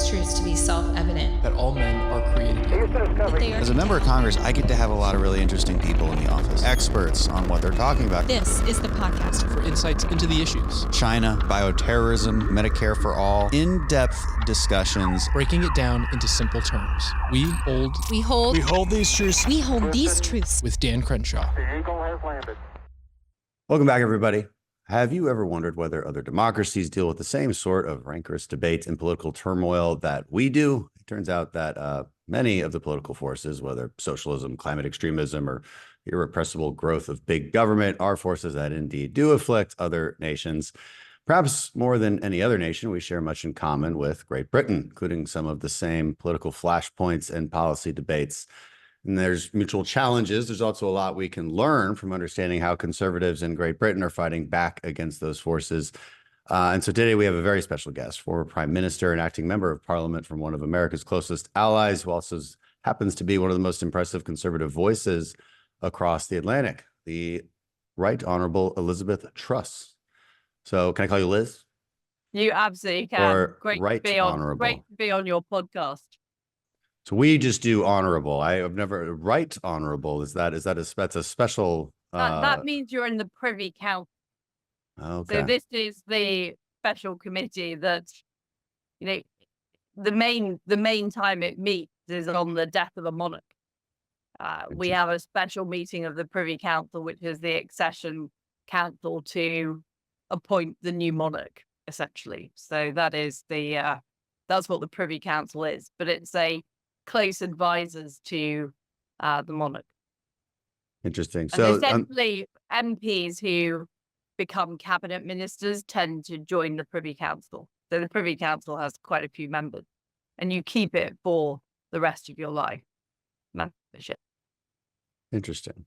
these truths to be self-evident. That all men are created equal. As a member of Congress, I get to have a lot of really interesting people in the office, experts on what they're talking about. This is the podcast for insights into the issues. China, bioterrorism, Medicare for all, in-depth discussions. Breaking it down into simple terms. We hold these truths. We hold these truths. With Dan Crenshaw. The Eagle has landed. Welcome back, everybody. Have you ever wondered whether other democracies deal with the same sort of rancorous debates and political turmoil that we do? It turns out that many of the political forces, whether socialism, climate extremism, or irrepressible growth of big government, are forces that indeed do afflict other nations. Perhaps more than any other nation, we share much in common with Great Britain, including some of the same political flashpoints and policy debates. And there's mutual challenges. There's also a lot we can learn from understanding how conservatives in Great Britain are fighting back against those forces. And so today we have a very special guest, former Prime Minister and acting member of Parliament from one of America's closest allies, who also happens to be one of the most impressive conservative voices across the Atlantic, the Right Honorable Elizabeth Truss. So can I call you Liz? You absolutely can. Or Great Right to Honorable. Great to be on your podcast. So we just do honorable. I've never Right Honorable. That's a special. That means you're in the Privy Council. Okay. So this is the special committee that, the main time it meets is on the death of a monarch. We have a special meeting of the Privy Council, which is the accession council to appoint the new monarch, essentially. So that is that's what the Privy Council is, but it's a close advisors to the monarch. Interesting. And So essentially, MPs who become cabinet ministers tend to join the Privy Council. So the Privy Council has quite a few members, and you keep it for the rest of your life membership. interesting.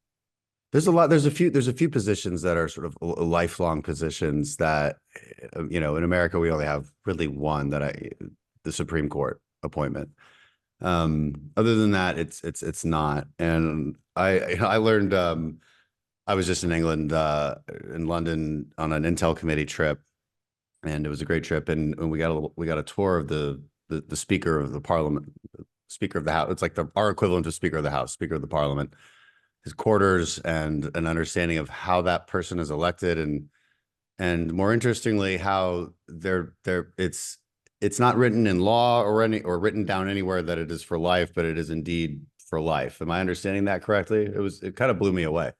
There's a few positions that are sort of lifelong positions that, in America, we only have really one the Supreme Court appointment. Other than that, it's not. And I learned, I was just in England, in London on an Intel committee trip, and it was a great trip. And we got a tour of the Speaker of the Parliament, Speaker of the House. It's like our equivalent of Speaker of the House, Speaker of the Parliament, his quarters, and an understanding of how that person is elected, and more interestingly, how it's not written in law or written down anywhere that it is for life, but it is indeed for life. Am I understanding that correctly? It kind of blew me away.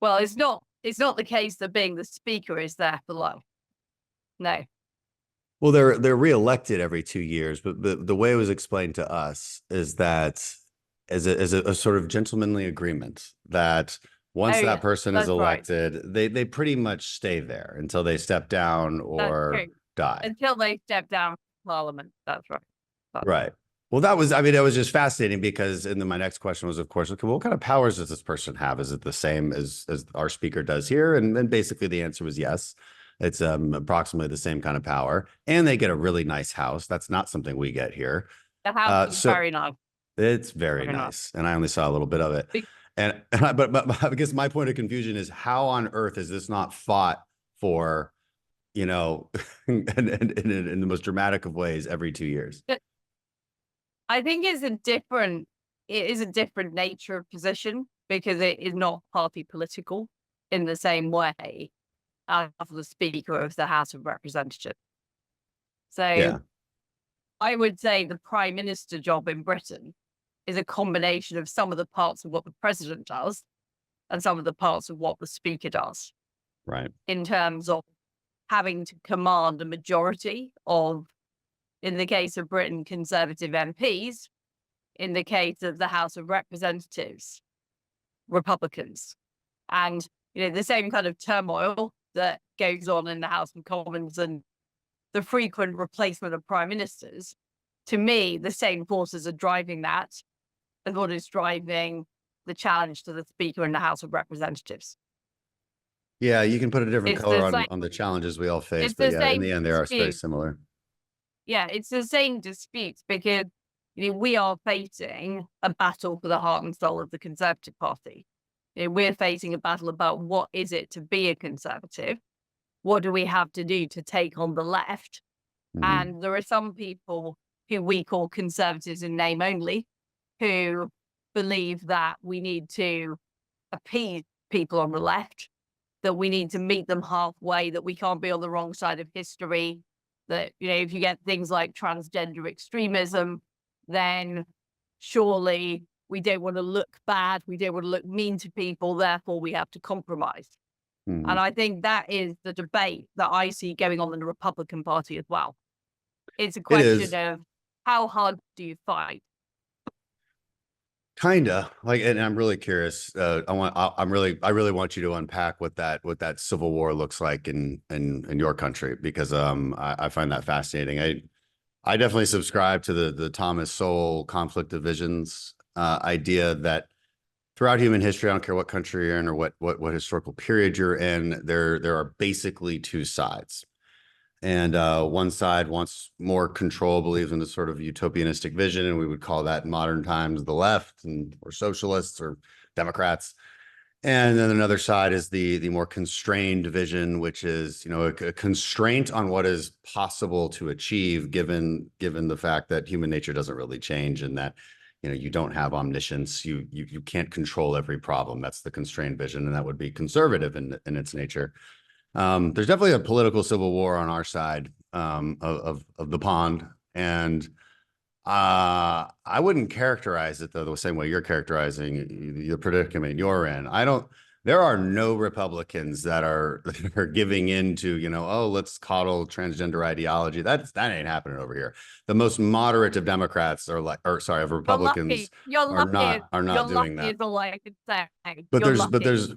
Well, it's not the case that being the speaker is there for life. No. Well, they're reelected every 2 years, but the way it was explained to us is that as a sort of gentlemanly agreement that once that person is elected, right, they pretty much stay there until they step down or die. Until they step down from Parliament. That's right. Right. Well, that was just fascinating because, and then my next question was, of course, okay, well, what kind of powers does this person have? Is it the same as our speaker does here? And then basically the answer was yes. It's approximately the same kind of power, and they get a really nice house. That's not something we get here. The house is very nice. It's very nice, and I only saw a little bit of it. But I guess my point of confusion is, how on earth is this not fought for, in the most dramatic of ways every 2 years? I think it is a different nature of position because it is not party political in the same way as the Speaker of the House of Representatives. So yeah. I would say the Prime Minister job in Britain is a combination of some of the parts of what the President does and some of the parts of what the Speaker does. Right. In terms of having to command a majority of, in the case of Britain, Conservative MPs, in the case of the House of Representatives, Republicans. And, the same kind of turmoil that goes on in the House of Commons and the frequent replacement of prime ministers, to me, the same forces are driving that as what is driving the challenge to the Speaker in the House of Representatives. Yeah, you can put a different color on the challenges we all face, but yeah, in the end, they are very similar. Yeah, it's the same disputes because we are facing a battle for the heart and soul of the Conservative Party. We're facing a battle about what is it to be a Conservative? What do we have to do to take on the left? Mhm. And there are some people who we call conservatives in name only, who believe that we need to appease people on the left, that we need to meet them halfway, that we can't be on the wrong side of history, that, if you get things like transgender extremism, then surely we don't want to look bad, we don't want to look mean to people, therefore we have to compromise. Mhm. And I think that is the debate that I see going on in the Republican Party as well. It's a It is. question of how hard do you fight? Kinda like, and I'm really curious. I really want you to unpack what that civil war looks like in your country, because I find that fascinating. I definitely subscribe to the Thomas Sowell conflict divisions idea that throughout human history, I don't care what country you're in or what historical period you're in, there are basically two sides. And one side wants more control, believes in a sort of utopianistic vision, and we would call that in modern times the left, or socialists or Democrats. And then another side is the more constrained vision, which is, a constraint on what is possible to achieve, given the fact that human nature doesn't really change, and that you don't have omniscience, you can't control every problem. That's the constrained vision, and that would be conservative in its nature. There's definitely a political civil war on our side of the pond, and I wouldn't characterize it though the same way you're characterizing the predicament you're in. There are no Republicans that are giving in to, oh, let's coddle transgender ideology. That ain't happening over here. The most moderate of Democrats of Republicans are not doing that. Is all I could say. But there's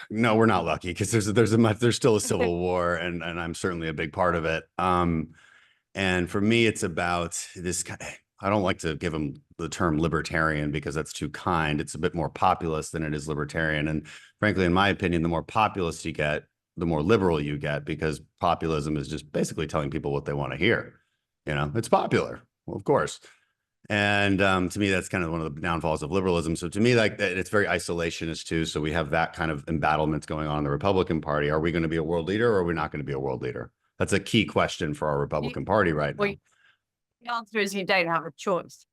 no, we're not lucky, because there's still a civil war, and I'm certainly a big part of it. And for me, it's about this kind of, I don't like to give them the term libertarian because that's too kind. It's a bit more populist than it is libertarian. And frankly, in my opinion, the more populist you get, the more liberal you get, because populism is just basically telling people what they want to hear. It's popular. Well, of course. And to me, that's kind of one of the downfalls of liberalism. So to me, like, it's very isolationist too. So we have that kind of embattlement going on in the Republican Party. Are we going to be a world leader, or are we not going to be a world leader? That's a key question for our Republican Party right now. The answer is you don't have a choice.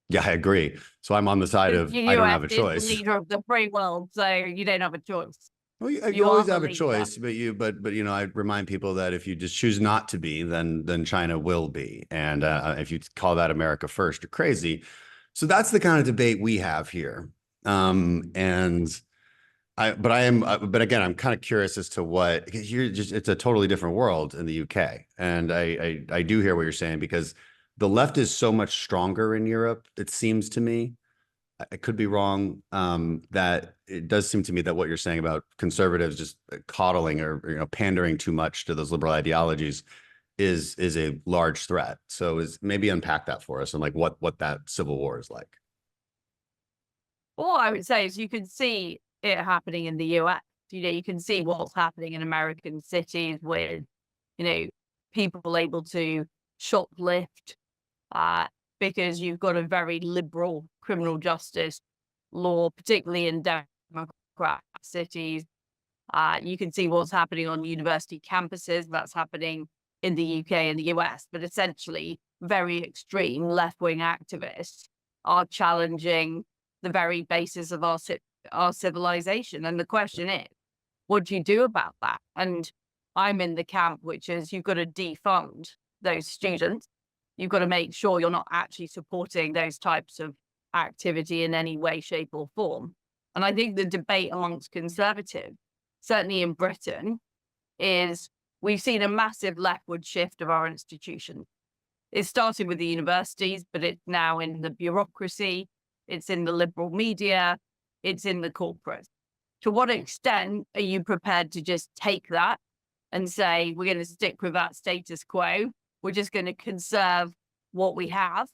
Yeah, I agree. So I'm on the side of I don't have a choice. The leader of the free world, so you don't have a choice. Well, you always have a choice, but I remind people that if you just choose not to be, then China will be, and if you call that America first, you're crazy. So that's the kind of debate we have here, but again, I'm kind of curious as to because it's a totally different world in the UK, and I do hear what you're saying, because the left is so much stronger in Europe, it seems to me. I could be wrong. That it does seem to me that what you're saying about conservatives just coddling or pandering too much to those liberal ideologies is a large threat. So maybe unpack that for us, and like what that civil war is like. All I would say is you can see it happening in the US. You can see what's happening in American cities with, people able to shoplift, because you've got a very liberal criminal justice law, particularly in Democrat cities. You can see what's happening on university campuses. That's happening in the UK and the US. But essentially, very extreme left-wing activists are challenging the very basis of our civilization. And the question is, what do you do about that? And I'm in the camp, which is you've got to defund those students. You've got to make sure you're not actually supporting those types of activity in any way, shape, or form. And I think the debate amongst conservatives, certainly in Britain, is we've seen a massive leftward shift of our institutions. It started with the universities, but it's now in the bureaucracy, it's in the liberal media, it's in the corporates. To what extent are you prepared to just take that and say, we're going to stick with that status quo? We're just going to conserve what we have?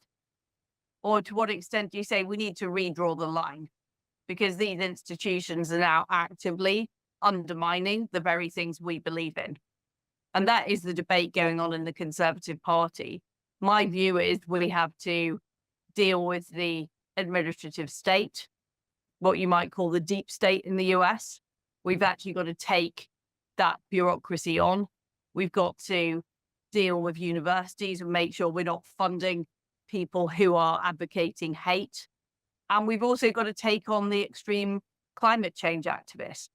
Or to what extent do you say we need to redraw the line? Because these institutions are now actively undermining the very things we believe in. And that is the debate going on in the Conservative Party. My view is we have to deal with the administrative state, what you might call the deep state in the US. We've actually got to take that bureaucracy on. We've got to deal with universities and make sure we're not funding people who are advocating hate. And we've also got to take on the extreme climate change activists.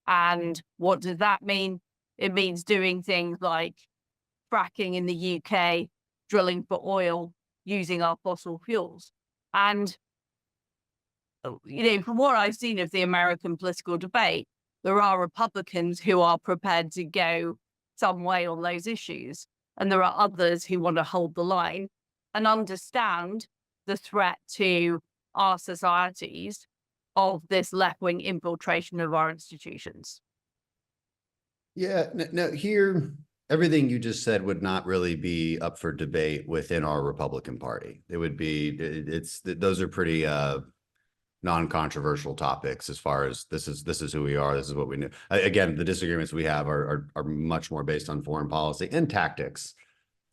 And what does that mean? It means doing things like fracking in the UK, drilling for oil, using our fossil fuels. And, from what I've seen of the American political debate, there are Republicans who are prepared to go some way on those issues. And there are others who want to hold the line and understand the threat to our societies of this left-wing infiltration of our institutions. Yeah, no, here, everything you just said would not really be up for debate within our Republican Party. It would be, those are pretty non-controversial topics as far as this is who we are, this is what we know. Again, the disagreements we have are much more based on foreign policy and tactics.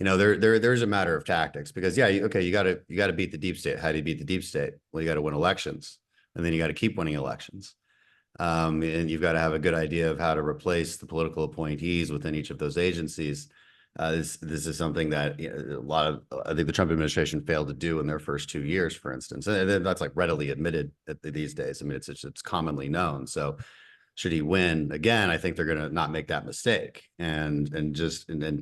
There's a matter of tactics because you got to beat the deep state. How do you beat the deep state? Well, you got to win elections, and then you got to keep winning elections. And you've got to have a good idea of how to replace the political appointees within each of those agencies. This is something that I think the Trump administration failed to do in their first 2 years, for instance, and that's like readily admitted these days. I mean, it's commonly known. So, should he win again, I think they're going to not make that mistake and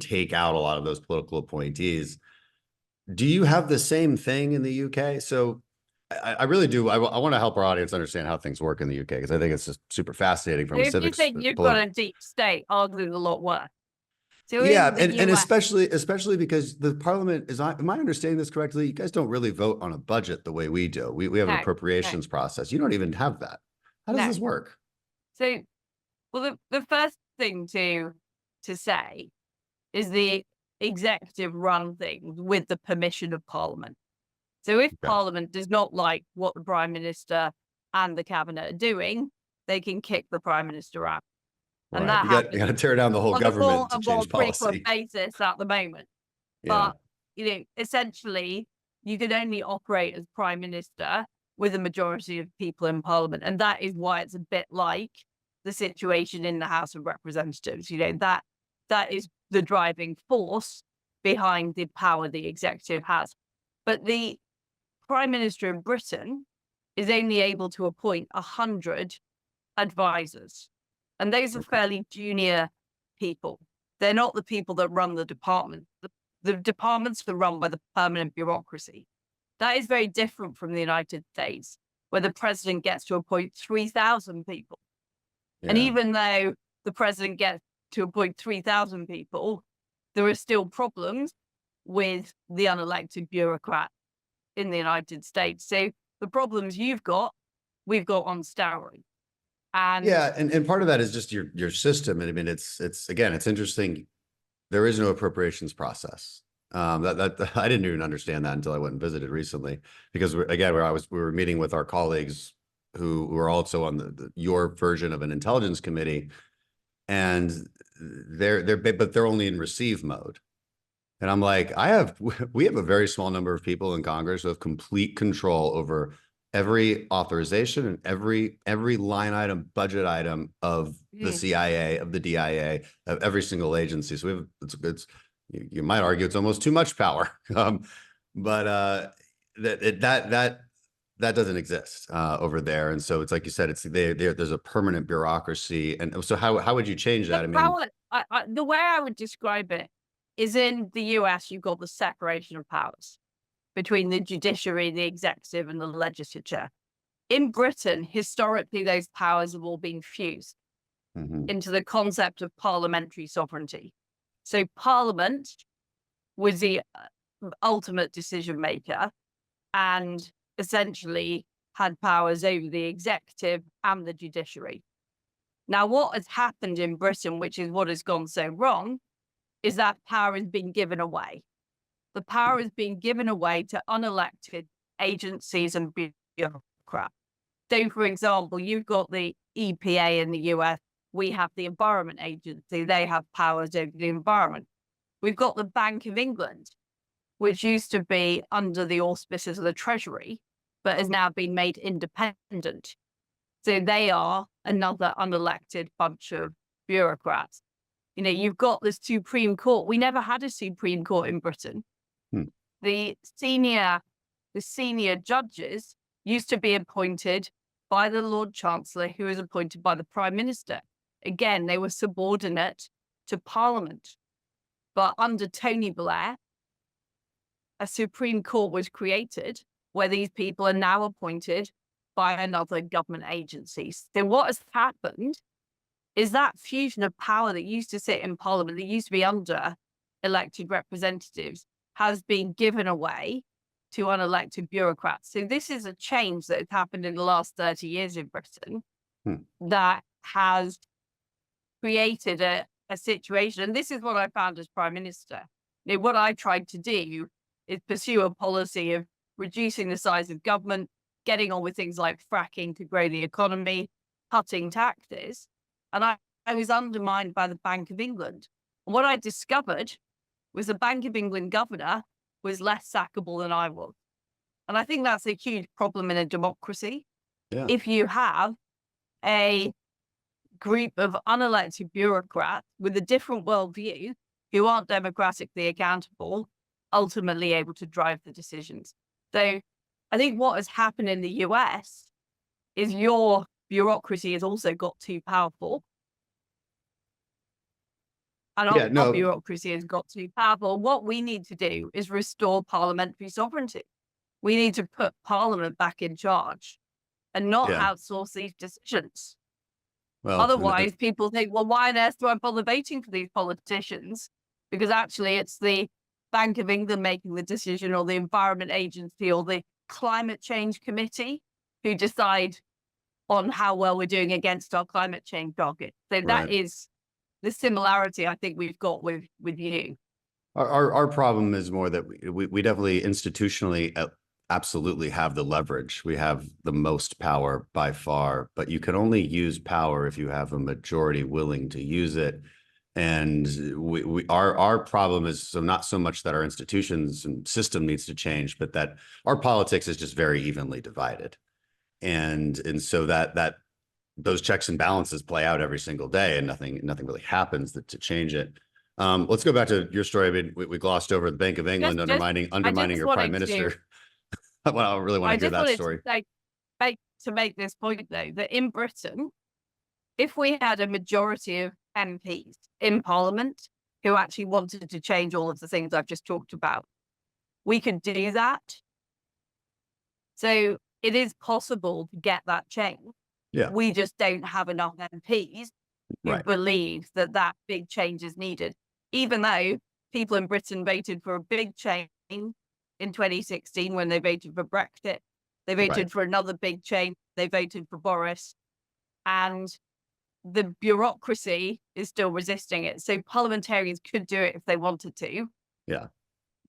take out a lot of those political appointees. Do you have the same thing in the UK? So, I really do. I want to help our audience understand how things work in the UK because I think it's just super fascinating from a civics. If you think you've got a deep state, arguably a lot worse. So yeah, and especially because the parliament is, am I understanding this correctly? You guys don't really vote on a budget the way we do. We have an appropriations process. You don't even have that. How does this work? So, well, the first thing to say is the executive run things with the permission of Parliament. So if Parliament does not like what the Prime Minister and the Cabinet are doing, they can kick the Prime Minister out. Right. And that you got to tear down the whole government to change policy. On a basis at the moment. Yeah. But, essentially, you can only operate as Prime Minister with a majority of people in Parliament. And that is why it's a bit like the situation in the House of Representatives. That is the driving force behind the power the executive has. But the Prime Minister in Britain is only able to appoint 100 advisors. And those are fairly junior people. They're not the people that run the department. The departments are run by the permanent bureaucracy. That is very different from the United States, where the president gets to appoint 3,000 people. Yeah. And even though the president gets to appoint 3,000 people, there are still problems with the unelected bureaucrat in the United States. So the problems we've got on steroids. And and part of that is just your system. And I mean, it's interesting. There is no appropriations process. That I didn't even understand that until I went and visited recently, because we were meeting with our colleagues who were also on your version of an intelligence committee, and they're only in receive mode. And I'm like, we have a very small number of people in Congress who have complete control over every authorization and every line item, budget item of the CIA, of the DIA, of every single agency. So you might argue it's almost too much power, but that doesn't exist over there. And so it's like you said, there's a permanent bureaucracy. And so how would you change that? The way I would describe it is, in the US, you've got the separation of powers between the judiciary, the executive, and the legislature. In Britain, historically, those powers have all been fused into the concept of parliamentary sovereignty. So Parliament was the ultimate decision maker and essentially had powers over the executive and the judiciary. Now, what has happened in Britain, which is what has gone so wrong, is that power has been given away. The power is being given away to unelected agencies and bureaucrats. So, for example, you've got the EPA in the US. We have the Environment Agency. They have powers over the environment. We've got the Bank of England, which used to be under the auspices of the Treasury, but has now been made independent. So they are another unelected bunch of bureaucrats. You've got the Supreme Court. We never had a Supreme Court in Britain. Hmm. The senior judges used to be appointed by the Lord Chancellor, who was appointed by the Prime Minister. Again, they were subordinate to Parliament. But under Tony Blair, a Supreme Court was created where these people are now appointed by another government agency. So what has happened is that fusion of power that used to sit in Parliament, that used to be under elected representatives, has been given away to unelected bureaucrats. So this is a change that has happened in the last 30 years in Britain that has created a situation. And this is what I found as Prime Minister. What I tried to do is pursue a policy of reducing the size of government, getting on with things like fracking to grow the economy, cutting taxes. And I was undermined by the Bank of England. And what I discovered was the Bank of England governor was less sackable than I was. And I think that's a huge problem in a democracy. Yeah. If you have a group of unelected bureaucrats with a different worldview who aren't democratically accountable, ultimately able to drive the decisions. So I think what has happened in the US is your bureaucracy has also got too powerful. And our bureaucracy has got too powerful. What we need to do is restore parliamentary sovereignty. We need to put Parliament back in charge and not outsource these decisions. Well, otherwise, people think, well, why on earth do I bother voting for these politicians? Because actually it's the Bank of England making the decision, or the Environment Agency, or the Climate Change Committee, who decide on how well we're doing against our climate change target. So that is the similarity I think we've got with you. Our problem is more that we definitely institutionally absolutely have the leverage. We have the most power by far, but you can only use power if you have a majority willing to use it. And our problem is not so much that our institutions and system needs to change, but that our politics is just very evenly divided. And so that those checks and balances play out every single day, and nothing really happens to change it. Let's go back to your story. I mean, we glossed over the Bank of England undermining your prime minister. Well, I really want to hear that story. To make this point, though, that in Britain, if we had a majority of MPs in Parliament who actually wanted to change all of the things I've just talked about, we could do that. So it is possible to get that change. Yeah. We just don't have enough MPs who believe that big change is needed. Even though people in Britain voted for a big change in 2016 when they voted for Brexit, they voted for another big change, they voted for Boris, and the bureaucracy is still resisting it. So parliamentarians could do it if they wanted to. Yeah.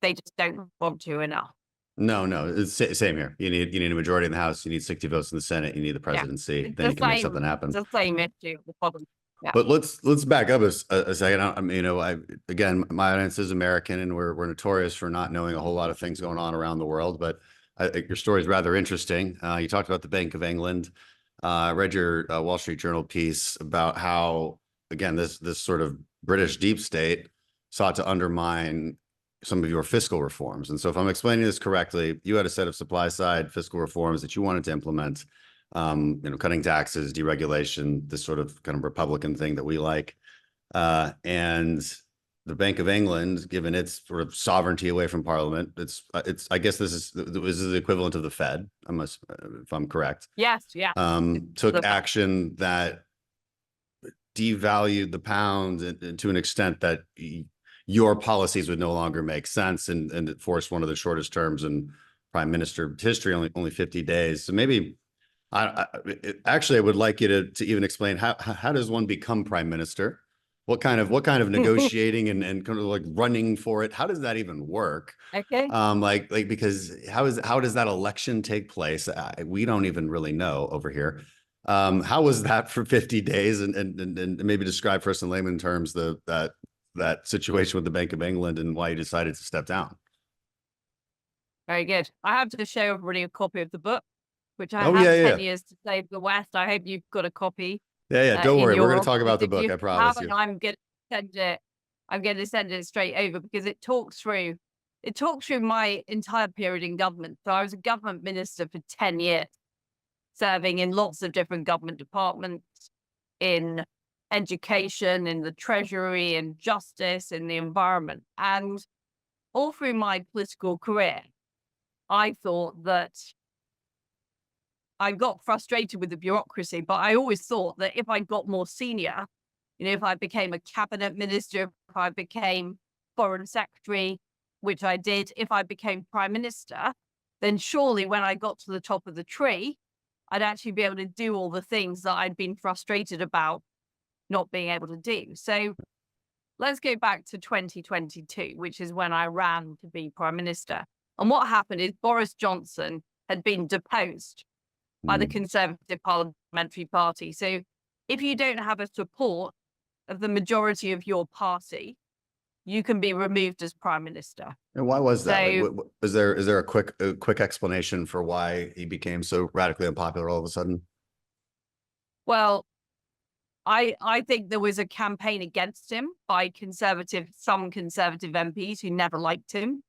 They just don't want to enough. No, it's same here. You need a majority in the House. You need 60 votes in the Senate. You need the presidency. Then you can make something happen. It's the same issue. The problem. Yeah. But let's back up a second. I mean, again, my audience is American, and we're notorious for not knowing a whole lot of things going on around the world. But your story is rather interesting. You talked about the Bank of England. I read your Wall Street Journal piece about how, again, this sort of British deep state sought to undermine some of your fiscal reforms. And so if I'm explaining this correctly, you had a set of supply side fiscal reforms that you wanted to implement, cutting taxes, deregulation, this sort of kind of Republican thing that we like. And the Bank of England, given its sort of sovereignty away from Parliament, I guess this is the equivalent of the Fed, if I'm correct. Yes, yeah. Took action that devalued the pound to an extent that your policies would no longer make sense, and it forced one of the shortest terms in prime minister history, only 50 days. So maybe I would like you to even explain how does one become prime minister? What kind of negotiating and kind of like running for it? How does that even work? Okay. Because how does that election take place? We don't even really know over here. How was that for 50 days? And maybe describe for us in layman terms that situation with the Bank of England and why you decided to step down. Very good. I have to show everybody a copy of the book, which I have 10 years to save the West. I hope you've got a copy. Yeah. Don't worry. We're going to talk about the book. I promise you. send it. I'm going to send it straight over because it talks through my entire period in government. So I was a government minister for 10 years, serving in lots of different government departments, in education, in the treasury, in justice, in the environment. And all through my political career, I thought that I got frustrated with the bureaucracy, but I always thought that if I got more senior, if I became a cabinet minister, if I became foreign secretary, which I did, if I became prime minister, then surely when I got to the top of the tree, I'd actually be able to do all the things that I'd been frustrated about not being able to do. So let's go back to 2022, which is when I ran to be prime minister. And what happened is Boris Johnson had been deposed by the Conservative Parliamentary Party. So if you don't have a support of the majority of your party, you can be removed as prime minister. And why was that? So, Is there a quick explanation for why he became so radically unpopular all of a sudden? well, I think there was a campaign against him by some conservative MPs who never liked him.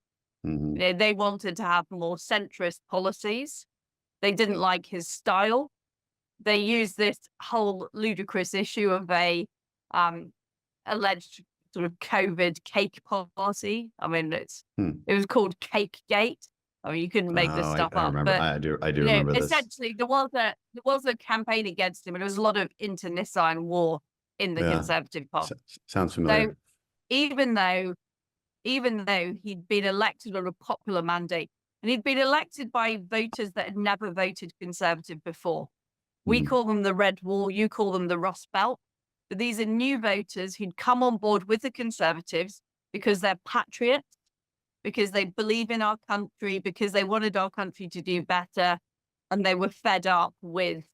They wanted to have more centrist policies. They didn't like his style. They used this whole ludicrous issue of a alleged sort of COVID cake party. I mean, it was called Cake Gate. I mean, you couldn't make this stuff I up. remember. But I do remember this. essentially, there was a campaign against him, and there was a lot of internecine war in the Conservative Party. Sounds familiar. So even though he'd been elected on a popular mandate, and he'd been elected by voters that had never voted Conservative before. We call them the Red Wall, you call them the Rust Belt. But these are new voters who'd come on board with the Conservatives because they're patriots, because they believe in our country, because they wanted our country to do better, and they were fed up with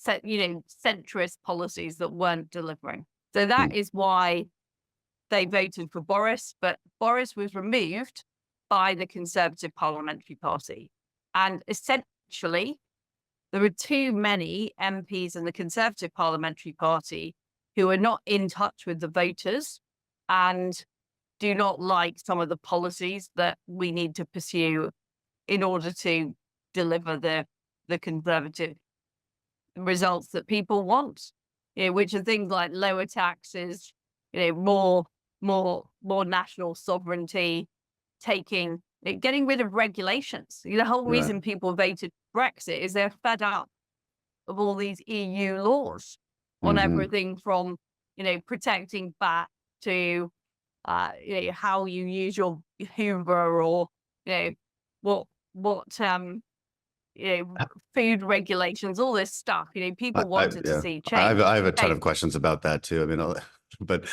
centrist policies that weren't delivering. So that is why they voted for Boris, but Boris was removed by the Conservative Parliamentary Party. And essentially, there are too many MPs in the Conservative Parliamentary Party who are not in touch with the voters and do not like some of the policies that we need to pursue in order to deliver the Conservative results that people want, which are things like lower taxes, more national sovereignty, getting rid of regulations. The whole reason people voted Brexit is they're fed up of all these EU laws on everything from, protecting bat to, how you use your Hoover or, food regulations, all this stuff. People wanted to see change. I have a ton of questions about that too. I mean, but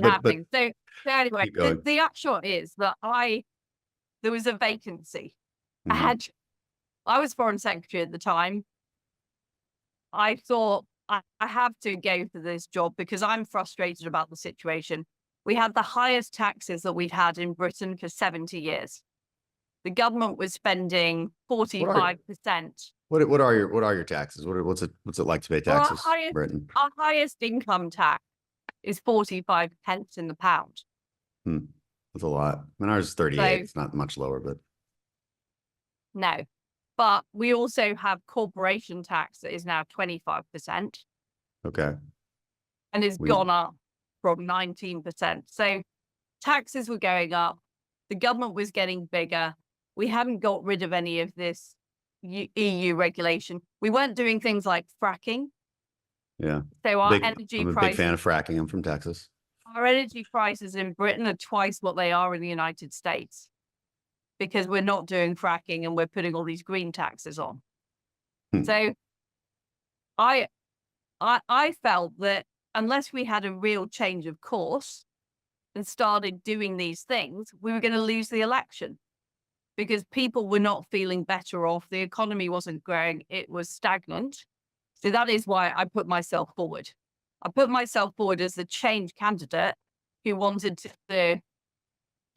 happening. So anyway, the upshot is that there was a vacancy. I was foreign secretary at the time. I thought I have to go for this job because I'm frustrated about the situation. We had the highest taxes that we'd had in Britain for 70 years. The government was spending 45%. What are your taxes? What's it like to pay taxes in Britain? Our highest income tax is 45 pence in the pound. That's a lot. I mean, ours is 38. So, it's not much lower, but no. But we also have corporation tax that is now 25%. Okay. And it's gone up from 19%. So taxes were going up. The government was getting bigger. We hadn't got rid of any of this EU regulation. We weren't doing things like fracking. Yeah. So our energy I'm a big fan of fracking. I'm from Texas. Our energy prices in Britain are twice what they are in the United States because we're not doing fracking and we're putting all these green taxes on. So I felt that unless we had a real change of course and started doing these things, we were going to lose the election because people were not feeling better off. The economy wasn't growing. It was stagnant. So that is why I put myself forward. I put myself forward as the change candidate who wanted to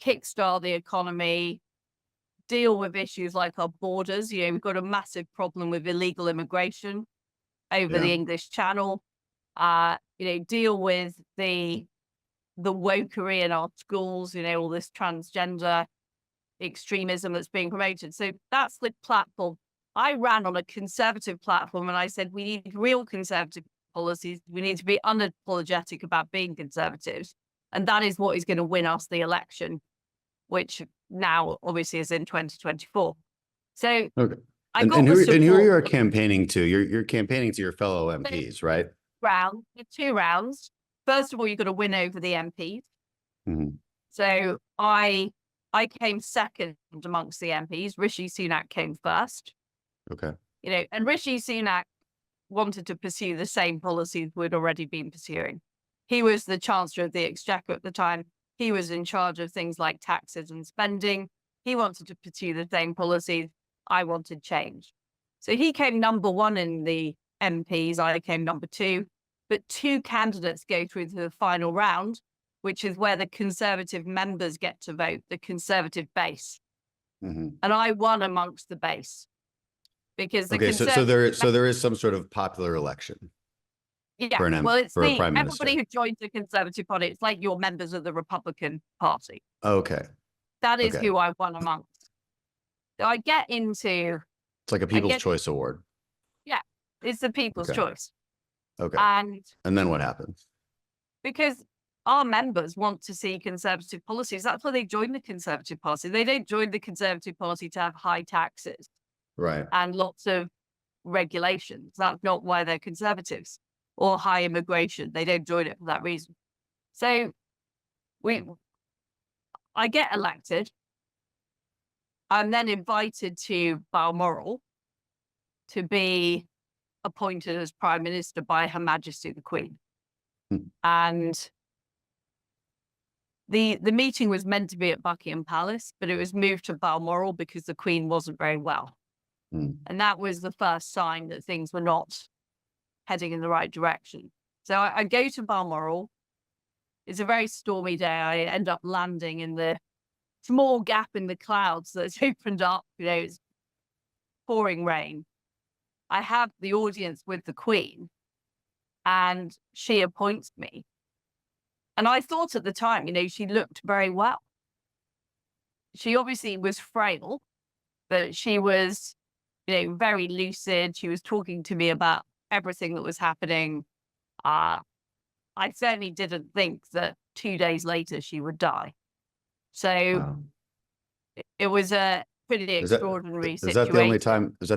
kickstart the economy, deal with issues like our borders. We've got a massive problem with illegal immigration over the English Channel. Deal with the the wokery in our schools, all this transgender extremism that's being promoted. So that's the platform. I ran on a conservative platform and I said, we need real conservative policies. We need to be unapologetic about being conservatives. And that is what is going to win us the election, which now obviously is in 2024. So Okay. I And, got and the who and who are you support campaigning to? You're campaigning to your fellow MPs, right? the 2 rounds. First of all, you've got to win over the MPs. Mhm. So I came second amongst the MPs. Rishi Sunak came first. Okay. And Rishi Sunak wanted to pursue the same policies we'd already been pursuing. He was the Chancellor of the Exchequer at the time. He was in charge of things like taxes and spending. He wanted to pursue the same policies. I wanted change. So he came number one in the MPs. I came number two. But two candidates go through to the final round, which is where the Conservative members get to vote, the Conservative base. Mhm. And I won amongst the base. Because the Okay, so there is some sort of popular election yeah, for it's for a prime everybody minister. who joins the Conservative Party. It's like you're members of the Republican Party. Okay, That is okay. who I won amongst. So I get into, It's like a People's Choice Award. yeah, it's the people's Okay. choice. Okay. And then what happens? because our members want to see conservative policies, that's why they join the Conservative Party. They don't join the Conservative Party to have high taxes Right. and lots of regulations. That's not why they're conservatives, or high immigration. They don't join it for that reason. So I get elected. I'm then invited to Balmoral to be appointed as Prime Minister by Her Majesty the Queen. Hmm. And the meeting was meant to be at Buckingham Palace, but it was moved to Balmoral because the Queen wasn't very well. Hmm. And that was the first sign that things were not heading in the right direction. So I go to Balmoral. It's a very stormy day. I end up landing in the small gap in the clouds that's opened up. It's pouring rain. I have the audience with the Queen and she appoints me. And I thought at the time, she looked very well. She obviously was frail, but she was, very lucid. She was talking to me about everything that was happening. I certainly didn't think that 2 days later she would die. So Wow. it was a pretty extraordinary situation. Is that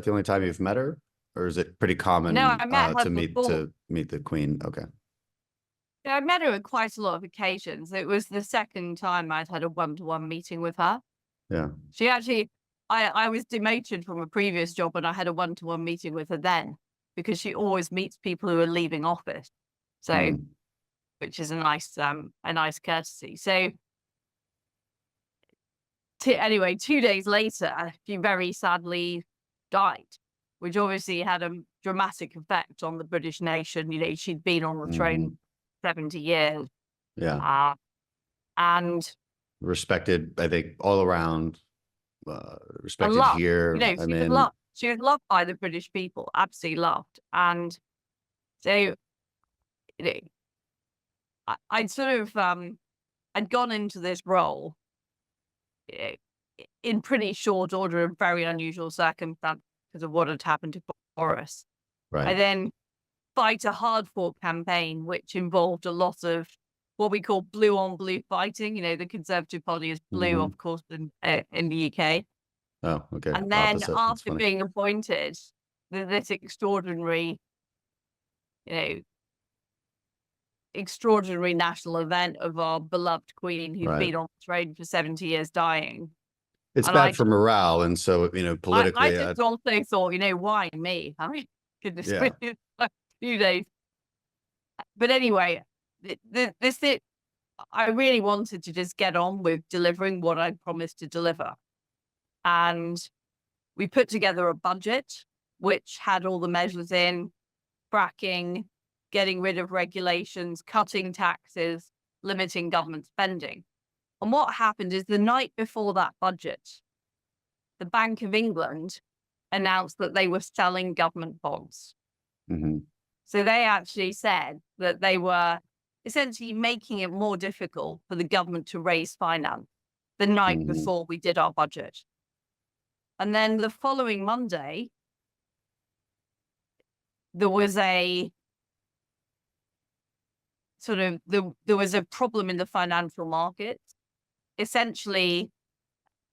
the only time you've met her, or is it pretty common No, I met her to meet before. the Queen? Okay. Yeah, I met her on quite a lot of occasions. It was the second time I'd had a one-to-one meeting with her. Yeah. She actually, I was demoted from a previous job and I had a one-to-one meeting with her then, because she always meets people who are leaving office. So, which is a nice courtesy. So anyway, 2 days later, she very sadly died, which obviously had a dramatic effect on the British nation. She'd been on the throne 70 years. Yeah. And respected, I think, all around, respected loved. here. She was loved by the British people, absolutely loved. And so, I'd sort of, I'd gone into this role in pretty short order and very unusual circumstances because of what had happened to Boris. Right. I then fight a hard fought campaign, which involved a lot of what we call blue on blue fighting. The Conservative Party is blue, of course, in the UK. Oh, okay. And then Opposite. after being appointed, this extraordinary national event of our beloved Queen, who's been on the throne for 70 years, dying. It's bad for morale, and so politically. I just also thought, why me? I mean, goodness, a few days. But anyway, I really wanted to just get on with delivering what I promised to deliver, and we put together a budget which had all the measures in: fracking, getting rid of regulations, cutting taxes, limiting government spending. And what happened is the night before that budget, the Bank of England announced that they were selling government bonds. So they actually said that they essentially making it more difficult for the government to raise finance the night Mhm. before we did our budget. And then the following Monday, there was a there was a problem in the financial markets, essentially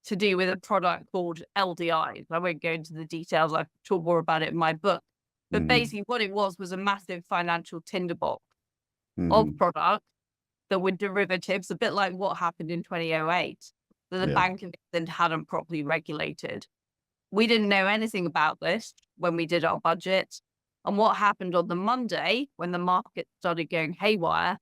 to do with a product called LDIs. I won't go into the details. I talk more about it in my book. But Mhm. basically what it was a massive financial tinderbox of Mhm. products that were derivatives, a bit like what happened in 2008, that the Yeah. Bank of England hadn't properly regulated. We didn't know anything about this when we did our budget. And what happened on the Monday when the market started going haywire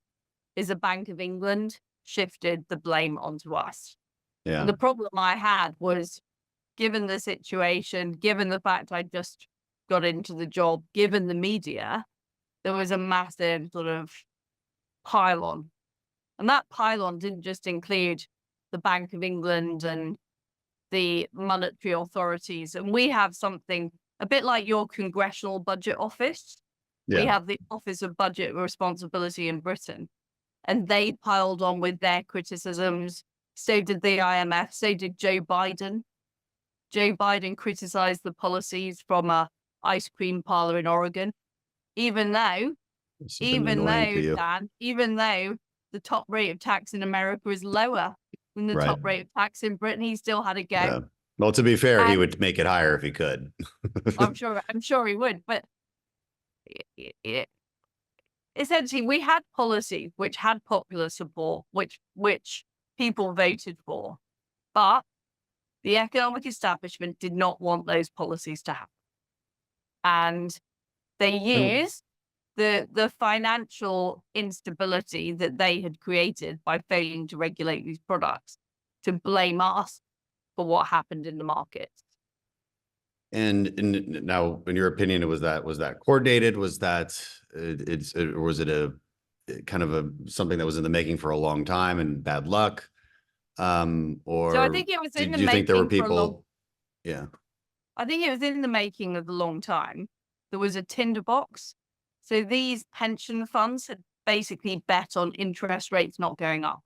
is the Bank of England shifted the blame onto us. Yeah. And the problem I had was, given the situation, given the fact I just got into the job, given the media, there was a massive sort of pile-on. And that pile-on didn't just include the Bank of England and the monetary authorities. And we have something a bit like your Congressional Budget Office. We Yeah. have the Office of Budget Responsibility in Britain. And they piled on with their criticisms. So did the IMF. So did Joe Biden. Joe Biden criticized the policies from a ice cream parlor in Oregon, even though, This has been annoying to you. Dan, even though the top rate of tax in America is lower than the Right. top rate of tax in Britain, he still had a go. Yeah. Well, to be fair, he And- would make it higher if he could. I'm sure he would, but essentially we had policies which had popular support, which people voted for, but the economic establishment did not want those policies to happen. And they used the financial instability that they had created by failing to regulate these products to blame us for what happened in the markets. And now, in your opinion, was that coordinated? Was that or was it a kind of something that was in the making for a long time and bad luck? Or So I think it was in do the you think there were making for a long. people? Yeah. I think it was in the making of a long time. There was a tinderbox. So these pension funds had basically bet on interest rates not going up.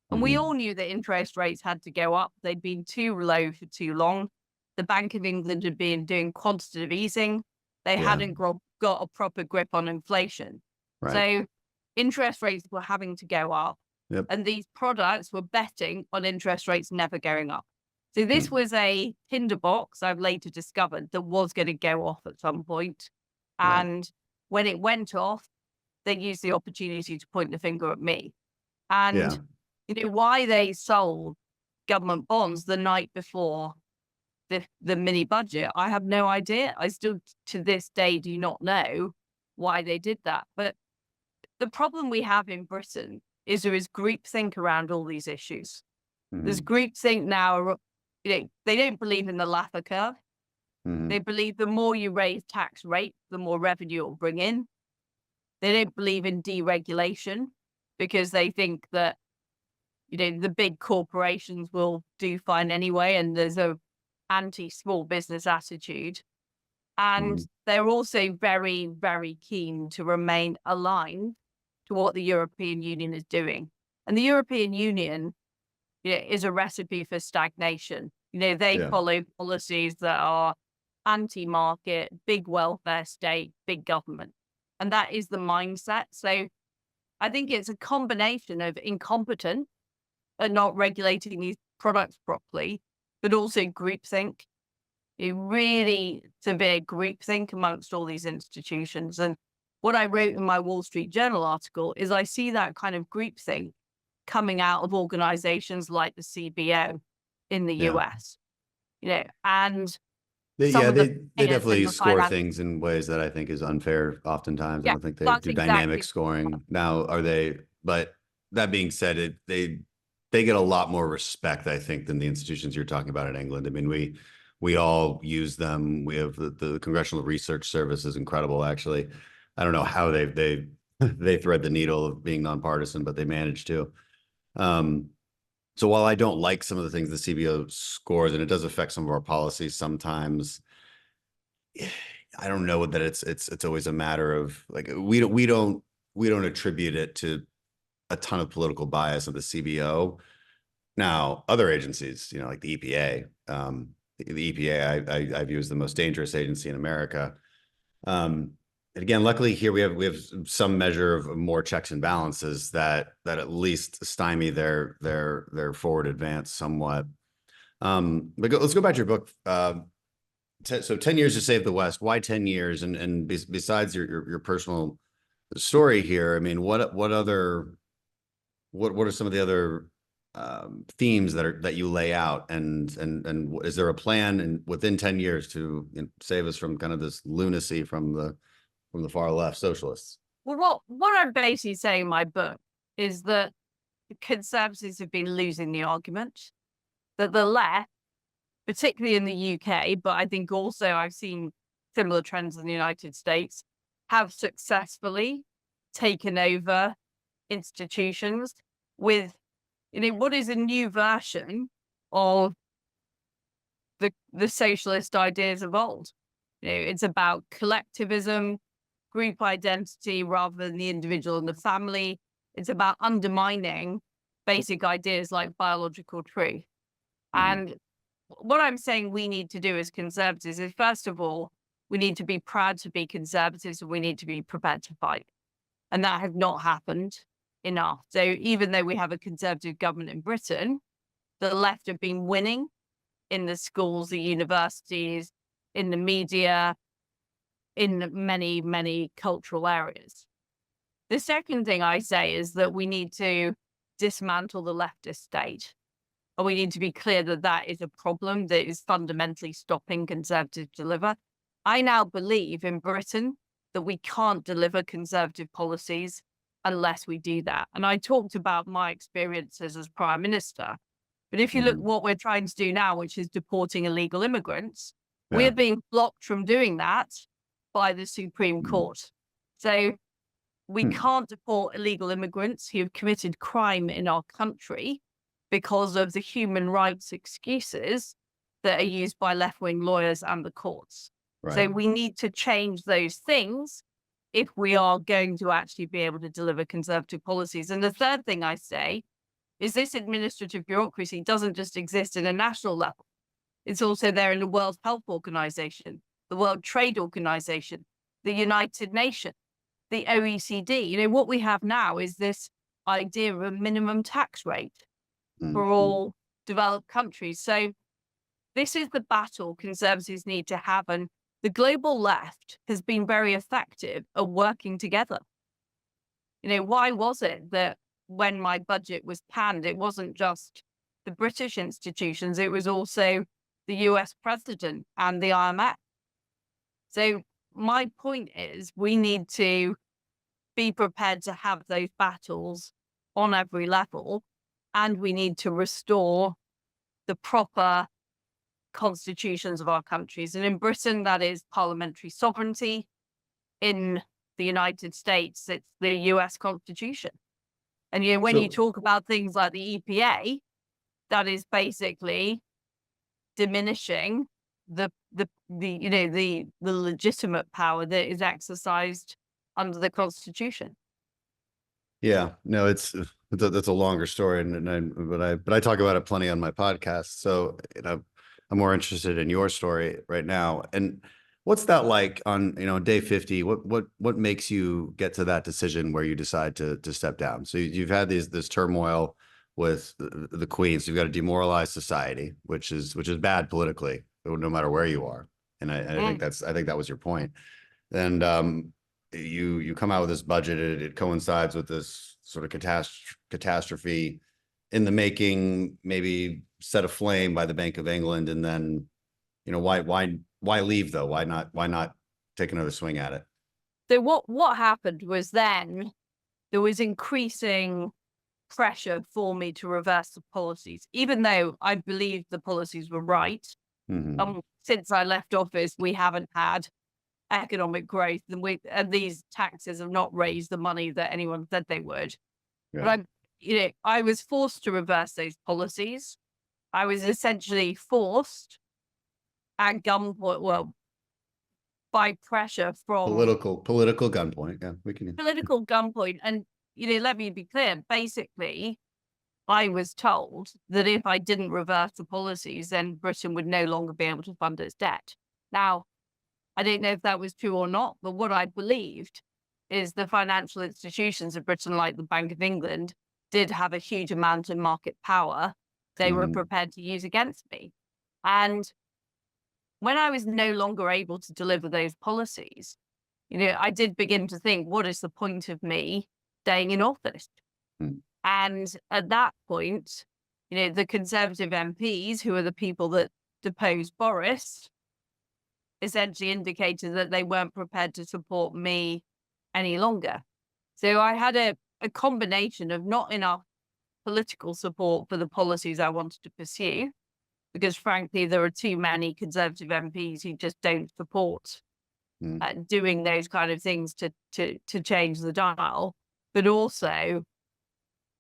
And we Mhm. all knew that interest rates had to go up. They'd been too low for too long. The Bank of England had been doing quantitative easing. They Yeah. hadn't got a proper grip on inflation. Right. So interest rates were having to go up. Yep. And these products were betting on interest rates never going up. So this was a tinderbox, I've later discovered, that was going to go off at some point. Right. And when it went off, they used the opportunity to point the finger at me. And Yeah. you know why they sold government bonds the night before the mini budget, I have no idea. I still to this day do not know why they did that. But the problem we have in Britain is there is groupthink around all these issues. There's Mhm. groupthink now. You know, they don't believe in the Laffer curve. Mhm. They believe the more you raise tax rate, the more revenue it will bring in. They don't believe in deregulation because they think that, you know, the big corporations will do fine anyway, and there's a anti-small business attitude. And they're also very, very keen to remain aligned to what the European Union is doing. And the European Union, you know, is a recipe for stagnation. You know, they Yeah. follow policies that are anti-market, big welfare state, big government. And that is the mindset. So I think it's a combination of incompetence and not regulating these products properly, but also groupthink. Really severe groupthink amongst all these institutions. And what I wrote in my Wall Street Journal article is I see that kind of groupthink coming out of organizations like the CBO in the Yeah. US, you know, and They some of the players definitely in the score finance- things in ways that I think is unfair oftentimes. I Yeah, don't think they that's do exactly- dynamic scoring. Now, are they, but that being said, they get a lot more respect, I think, than the institutions you're talking about in England. I mean, we all use them. We have the Congressional Research Service is incredible, actually. I don't know how they thread the needle of being nonpartisan, but they manage to. So while I don't like some of the things the CBO scores, and it does affect some of our policies sometimes, I don't know that it's always a matter of like we don't attribute it to a ton of political bias of the CBO. Now, other agencies, like the EPA, the EPA, I view as the most dangerous agency in America. And again, luckily here we have some measure of more checks and balances that at least stymie their forward advance somewhat. But let's go back to your book. So 10 years to save the West. Why 10 years? And besides your personal story here, I mean, what are some of the other themes that you lay out, and is there a plan within 10 years to save us from kind of this lunacy from the far left socialists? Well, what I'm basically saying in my book is that conservatives have been losing the argument, that the left, particularly in the UK, but I think also I've seen similar trends in the United States, have successfully taken over institutions with, what is a new version of the socialist ideas of old. It's about collectivism, group identity rather than the individual and the family. It's about undermining basic ideas like biological truth. And what I'm saying we need to do as conservatives is, first of all, we need to be proud to be conservatives, and we need to be prepared to fight. And that has not happened enough. So even though we have a conservative government in Britain, the left have been winning in the schools, the universities, in the media, in many, many cultural areas. The second thing I say is that we need to dismantle the leftist state. And we need to be clear that that is a problem that is fundamentally stopping conservative deliver. I now believe in Britain that we can't deliver conservative policies unless we do that. And I talked about my experiences as Prime Minister. But if you look what we're trying to do now, which is deporting illegal immigrants, we're being blocked from doing that by the Supreme Court. So we can't deport illegal immigrants who have committed crime in our country because of the human rights excuses that are used by left-wing lawyers and the courts. Right. So we need to change those things if we are going to actually be able to deliver conservative policies. And the third thing I say is this administrative bureaucracy doesn't just exist at a national level. It's also there in the World Health Organization, the World Trade Organization, the United Nations, the OECD. What we have now is this idea of a minimum tax rate for all developed countries. So this is the battle conservatives need to have. And the global left has been very effective at working together. Why was it that when my budget was panned, it wasn't just the British institutions, it was also the US president and the IMF. So my point is we need to be prepared to have those battles on every level, and we need to restore the proper constitutions of our countries. And in Britain, that is parliamentary sovereignty. In the United States, it's the US Constitution. And when you talk about things like the EPA, that is basically diminishing the legitimate power that is exercised under the Constitution. Yeah, no, that's a longer story, but I talk about it plenty on my podcast. So I'm more interested in your story right now. And what's that like on day 50? What makes you get to that decision where you decide to step down? So you've had this turmoil with the Queen. So you've got a demoralized society, which is bad politically, no matter where you are. And I think that was your point. And you come out with this budget. It coincides with this sort of catastrophe in the making, maybe set aflame by the Bank of England. And then, why leave though? Why not take another swing at it? So what happened was then there was increasing pressure for me to reverse the policies, even though I believed the policies were right. Since I left office, we haven't had economic growth, and these taxes have not raised the money that anyone said they would. Yeah. But I was forced to reverse those policies. I was essentially forced at gunpoint, by pressure from political gunpoint. Yeah, we can political gunpoint. And let me be clear. Basically, I was told that if I didn't reverse the policies, then Britain would no longer be able to fund its debt. Now, I don't know if that was true or not, but what I believed is the financial institutions of Britain, like the Bank of England, did have a huge amount of market power they were prepared to use against me. And when I was no longer able to deliver those policies, I did begin to think, what is the point of me staying in office? Mm. And at that point, the Conservative MPs, who are the people that deposed Boris, essentially indicated that they weren't prepared to support me any longer. So I had a combination of not enough political support for the policies I wanted to pursue, because frankly, there are too many Conservative MPs who just don't support doing those kind of things to change the dial, but also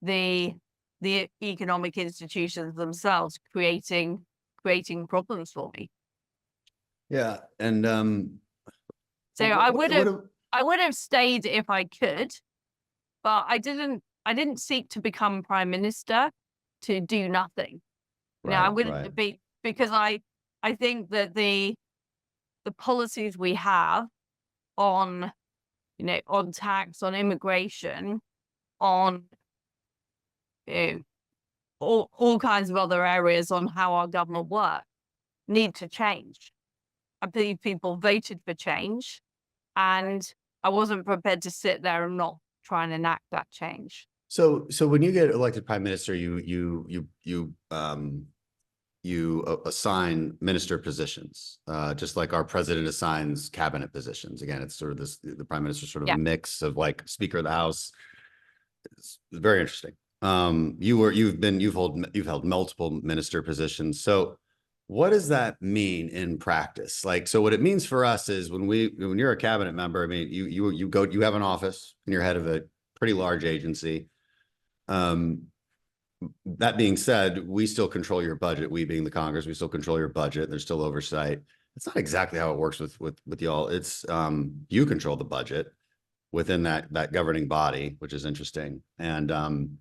the economic institutions themselves creating problems for me. Yeah, and So I would have stayed if I could, but I didn't seek to become prime minister to do nothing. I wouldn't be, because I think that the policies we have on on tax, on immigration, on all kinds of other areas on how our government works need to change. I believe people voted for change, and I wasn't prepared to sit there and not try and enact that change. So when you get elected prime minister, you assign minister positions, just like our president assigns cabinet positions. Again, it's sort of the prime minister sort of a mix of like Speaker of the House. It's very interesting. You've held multiple minister positions. So what does that mean in practice? Like, so what it means for us is when you're a cabinet member, I mean, you have an office and you're head of a pretty large agency. That being said, we still control your budget. We being the Congress, we still control your budget. There's still oversight. It's not exactly how it works with y'all. It's you control the budget within that governing body, which is interesting. And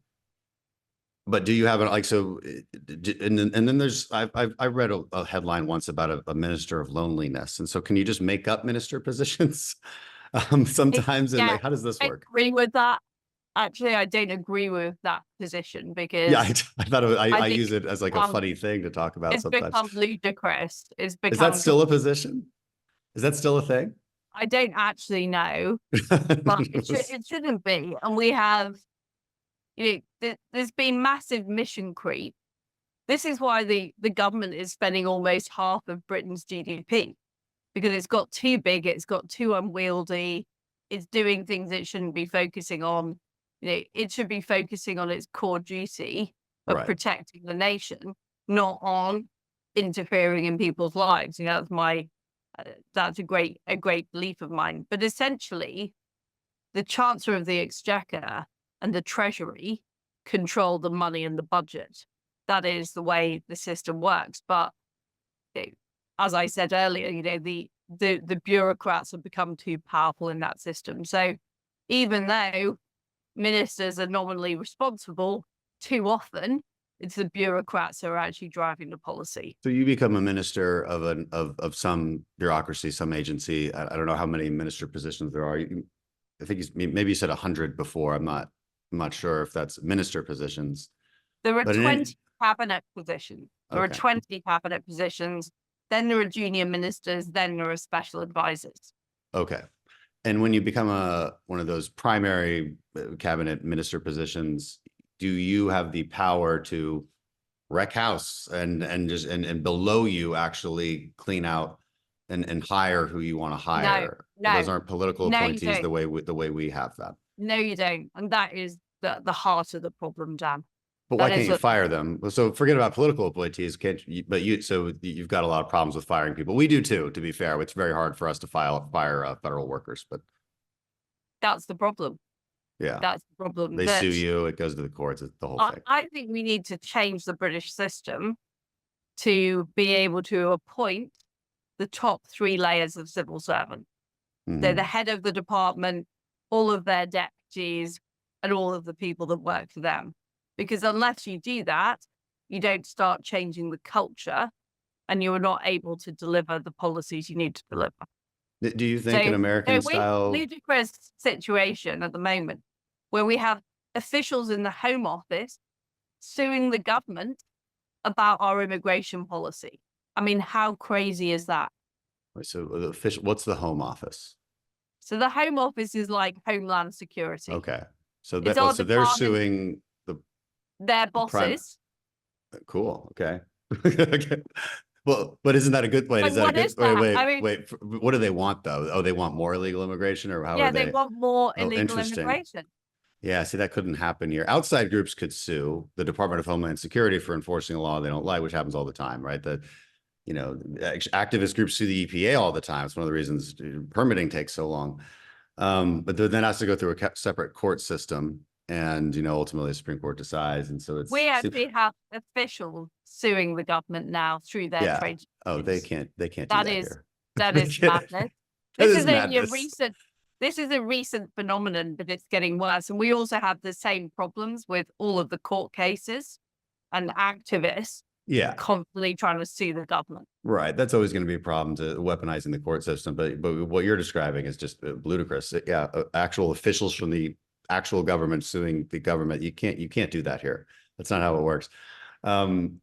but do you have an and then there's I read a headline once about a minister of loneliness, and so can you just make up minister positions sometimes? And like, how does this work? I agree with that. Actually, I don't agree with that position, because I thought I use it as like a funny thing to talk about. It's sometimes become ludicrous. Is that still a position? Is that still a thing? I don't actually know, but it shouldn't be. And we have, there's been massive mission creep. This is why the government is spending almost half of Britain's GDP, because it's got too big, it's got too unwieldy, it's doing things it shouldn't be focusing on. It should be focusing on its core duty of protecting the nation, not on interfering in people's lives. That's a great belief of mine. But essentially, the Chancellor of the Exchequer and the Treasury control the money and the budget. That is the way the system works. But as I said earlier, the bureaucrats have become too powerful in that system. So even though ministers are nominally responsible, too often it's the bureaucrats who are actually driving the policy. So you become a minister of some bureaucracy, some agency. I don't know how many minister positions there are. I think maybe you said 100 before. I'm not sure if that's minister positions. There are 20 cabinet positions. There are 20 cabinet positions. Then there are junior ministers. Then there are special advisors. Okay. And when you become one of those primary cabinet minister positions, do you have the power to wreck house and below you actually clean out and hire who you want to hire? No, those aren't political appointees the way we have them. No, you don't, and that is the heart of the problem, Dan. But why can't you fire them? So forget about political appointees, can't you? But you've got a lot of problems with firing people. We do too, to be fair. It's very hard for us to fire federal workers, but that's the problem. Yeah, that's the problem. They sue you. It goes to the courts. It's the whole thing. I think we need to change the British system to be able to appoint the top 3 layers of civil servant. So the head of the department, all of their deputies, and all of the people that work for them. Because unless you do that, you don't start changing the culture and you are not able to deliver the policies you need to deliver. Do you think So, an American we style? ludicrous situation at the moment where we have officials in the Home Office suing the government about our immigration policy. I mean, how crazy is that? So the official, what's the Home Office? So the Home Office is like Homeland Security. Okay. So It's that, our so they're department, suing the their prime. bosses. Cool. Okay. Okay. Well, but isn't that a good point? But Is that a what good? is that? Wait, I mean, what do they want though? Oh, they want more illegal immigration, or how yeah, are they they? want more Oh, illegal interesting. immigration. Yeah, see, that couldn't happen here. Outside groups could sue the Department of Homeland Security for enforcing a law they don't like, which happens all the time, right? Activist groups sue the EPA all the time. It's one of the reasons permitting takes so long. But then it has to go through a separate court system, and ultimately the Supreme Court decides, and so it's We actually have officials suing the government now through their yeah. trade Oh, they unions. can't do That that is here. that is madness. That This is is madness. this is a recent phenomenon, but it's getting worse. And we also have the same problems with all of the court cases and activists Yeah, constantly trying to sue the government. right. That's always going to be a problem to weaponizing the court system. But what you're describing is just ludicrous. Yeah, actual officials from the actual government suing the government. You can't do that here. That's not how it works. I mean,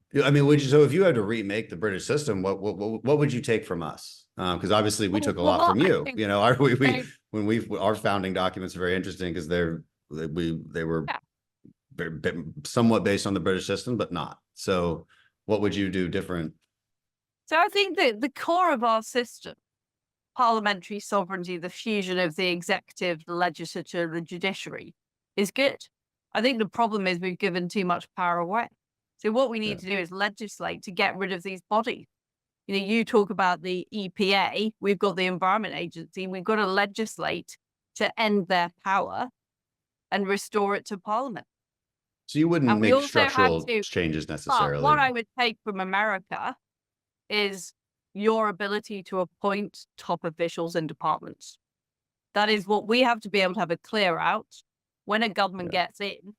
so if you had to remake the British system, what would you take from us? Because obviously we took a lot from you. Our founding documents are very interesting because they were somewhat based on the British system, but not. So what would you do different? So I think that the core of our system, parliamentary sovereignty, the fusion of the executive, the legislature, the judiciary, is good. I think the problem is we've given too much power away. So what we need to do is legislate to get rid of these bodies. You talk about the EPA, we've got the Environment Agency, we've got to legislate to end their power and restore it to Parliament. So you wouldn't And we make also have structural to, changes but necessarily. what I would take from America is your ability to appoint top officials in departments. That is what we have to be able to have a clear out when a government gets in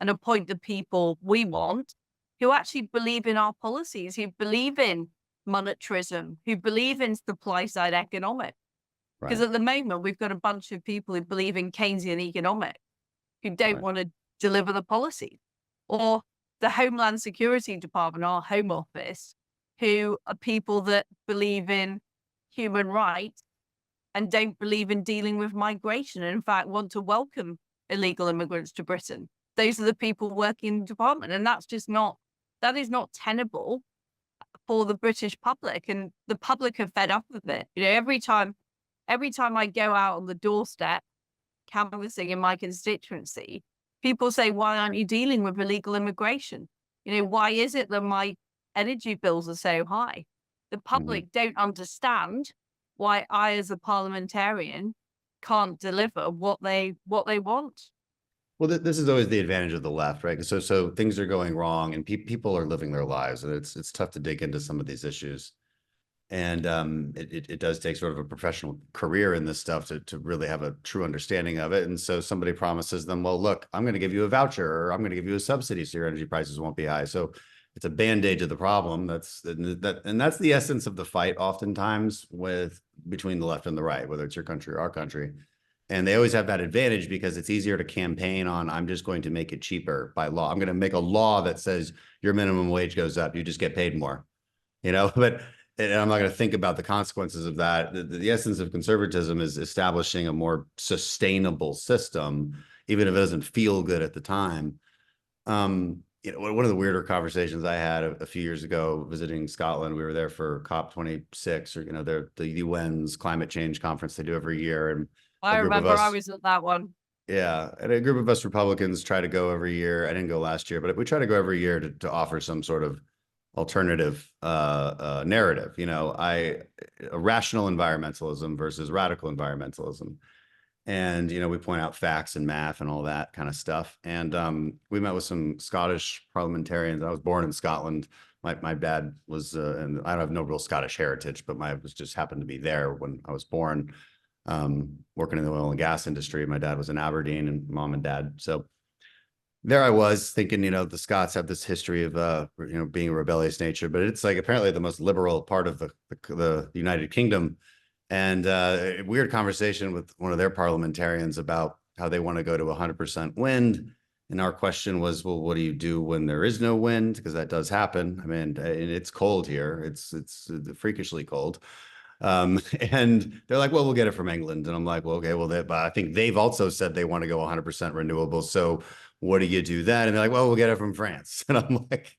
and appoint the people we want who actually believe in our policies, who believe in monetarism, who believe in supply side economics. Because at the moment, we've got a bunch of people who believe in Keynesian economics who don't want to deliver the policy. Or the Homeland Security Department, our Home Office, who are people that believe in human rights and don't believe in dealing with migration, and in fact want to welcome illegal immigrants to Britain. Those are the people working in the department. And that is not tenable for the British public. And the public are fed up with it. Every time I go out on the doorstep canvassing in my constituency, people say, why aren't you dealing with illegal immigration? Why is it that my energy bills are so high? The public don't understand why I, as a parliamentarian, can't deliver what they want. Well, this is always the advantage of the left, right? So things are going wrong, and people are living their lives, and it's tough to dig into some of these issues. And it does take sort of a professional career in this stuff to really have a true understanding of it. And so somebody promises them, well, look, I'm going to give you a voucher, or I'm going to give you a subsidy so your energy prices won't be high. So it's a band-aid to the problem. That's the essence of the fight oftentimes between the left and the right, whether it's your country or our country. And they always have that advantage because it's easier to campaign on, I'm just going to make it cheaper by law. I'm going to make a law that says your minimum wage goes up, you just get paid more, but and I'm not going to think about the consequences of that. The essence of conservatism is establishing a more sustainable system, even if it doesn't feel good at the time. One of the weirder conversations I had a few years ago visiting Scotland, we were there for COP26, or the UN's climate change conference they do every year. And I remember I was at that one. Yeah, and a group of us Republicans try to go every year. I didn't go last year, but we try to go every year to offer some sort of alternative narrative, a rational environmentalism versus radical environmentalism. And, we point out facts and math and all that kind of stuff. And we met with some Scottish parliamentarians. I was born in Scotland. My dad was, and I don't have no real Scottish heritage, but just happened to be there when I was born. working in the oil and gas industry. My dad was in Aberdeen, and mom and dad. So there I was thinking, the Scots have this history of, being a rebellious nature, but it's like apparently the most liberal part of the United Kingdom. And a weird conversation with one of their parliamentarians about how they want to go to 100% wind. And our question was, well, what do you do when there is no wind? Because that does happen. I mean, it's cold here. It's freakishly cold. And they're like, well, we'll get it from England. And I'm like, well, okay, well, but I think they've also said they want to go 100% renewable. So what do you do then? And they're like, well, we'll get it from France. And I'm like,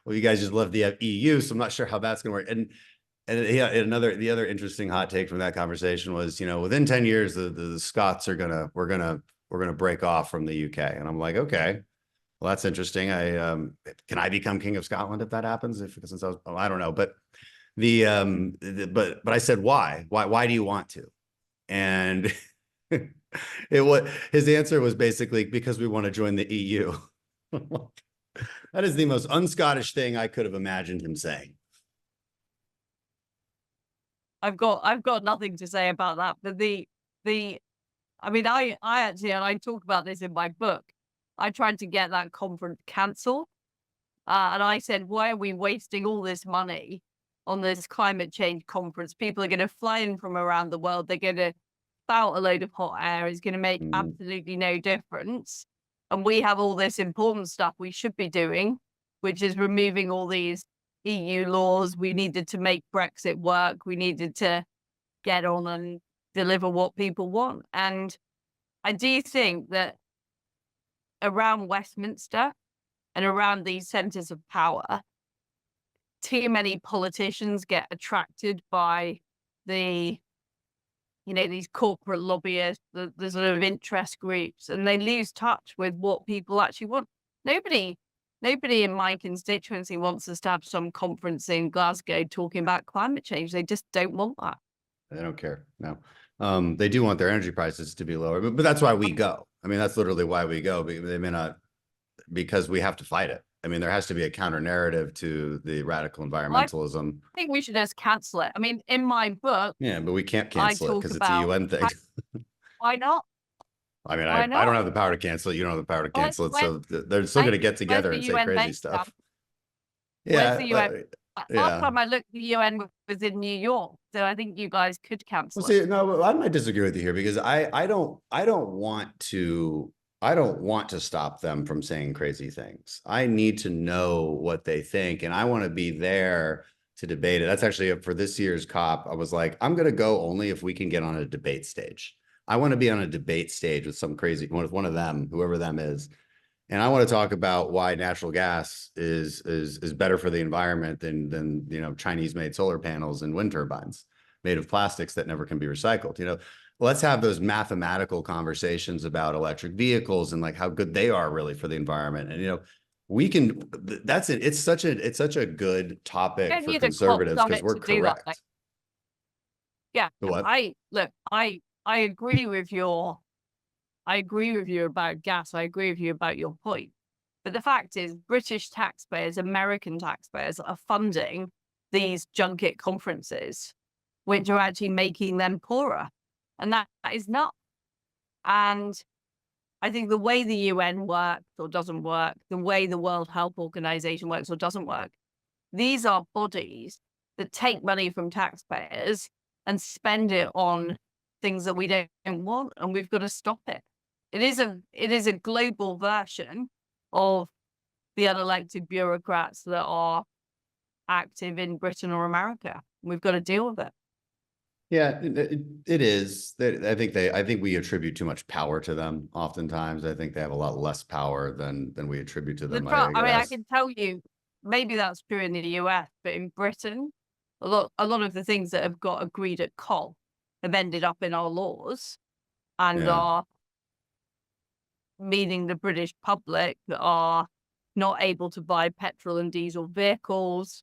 well, you guys just left the EU, so I'm not sure how that's going to work. And yeah, the other interesting hot take from that conversation was, within 10 years, the Scots are we're gonna break off from the UK. And I'm like, okay, well, that's interesting. Can I become King of Scotland if that happens? Since I don't know, but but I said, why do you want to? And his answer was basically because we want to join the EU. That is the most un-Scottish thing I could have imagined him saying. I've got nothing to say about that. But I mean, I actually, and I talk about this in my book, I tried to get that conference cancelled. And I said, why are we wasting all this money on this climate change conference? People are going to fly in from around the world. They're going to spout a load of hot air. It's going to make absolutely no difference. And we have all this important stuff we should be doing, which is removing all these EU laws. We needed to make Brexit work. We needed to get on and deliver what people want. And I do think that around Westminster and around these centers of power, too many politicians get attracted by these corporate lobbyists, the sort of interest groups, and they lose touch with what people actually want. Nobody in my constituency wants us to have some conference in Glasgow talking about climate change. They just don't want that. They don't care. No. They do want their energy prices to be lower, but that's why we go. I mean, that's literally why we go. They may not, because we have to fight it. I mean, there has to be a counter narrative to the radical environmentalism. I think we should just cancel it. I mean, in my book. Yeah, but we can't cancel it because it's a UN thing. Why not? I mean, I don't have the power to cancel it. You don't have the power to cancel it. So they're still going to get together and say crazy stuff. Yeah. Last time I looked, the UN was in New York. So I think you guys could cancel it. No, I might disagree with you here because I don't want to stop them from saying crazy things. I need to know what they think, and I want to be there to debate it. That's actually for this year's COP. I was like, I'm going to go only if we can get on a debate stage. I want to be on a debate stage with some crazy, with one of them, whoever them is. And I want to talk about why natural gas is better for the environment than Chinese-made solar panels and wind turbines made of plastics that never can be recycled. Let's have those mathematical conversations about electric vehicles and like how good they are really for the environment. And we can. That's it. It's such a good topic for conservatives because we're correct. Yeah, what? I agree with you. I agree with you about gas. I agree with you about your point. But the fact is, British taxpayers, American taxpayers are funding these junket conferences, which are actually making them poorer. And that is not. And I think the way the UN works or doesn't work, the way the World Health Organization works or doesn't work, these are bodies that take money from taxpayers and spend it on things that we don't want, and we've got to stop it. It is a global version of the unelected bureaucrats that are active in Britain or America. We've got to deal with it. Yeah, it is. I think we attribute too much power to them. Oftentimes, I think they have a lot less power than we attribute to them. I can tell you, maybe that's true in the US, but in Britain, a lot of the things that have got agreed at COP have ended up in our laws and are meaning the British public are not able to buy petrol and diesel vehicles.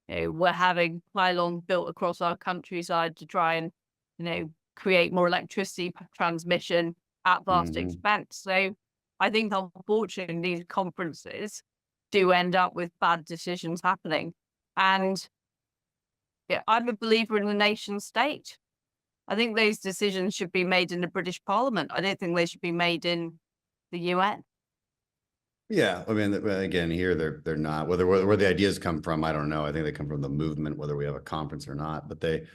We're having pylons built across our countryside to try and, create more electricity transmission at vast expense. So I think, unfortunately, these conferences do end up with bad decisions happening. And I'm a believer in the nation state. I think those decisions should be made in the British Parliament. I don't think they should be made in the UN. Yeah, I mean, again, here they're not. Where the ideas come from, I don't know. I think they come from the movement, whether we have a conference or not. But they're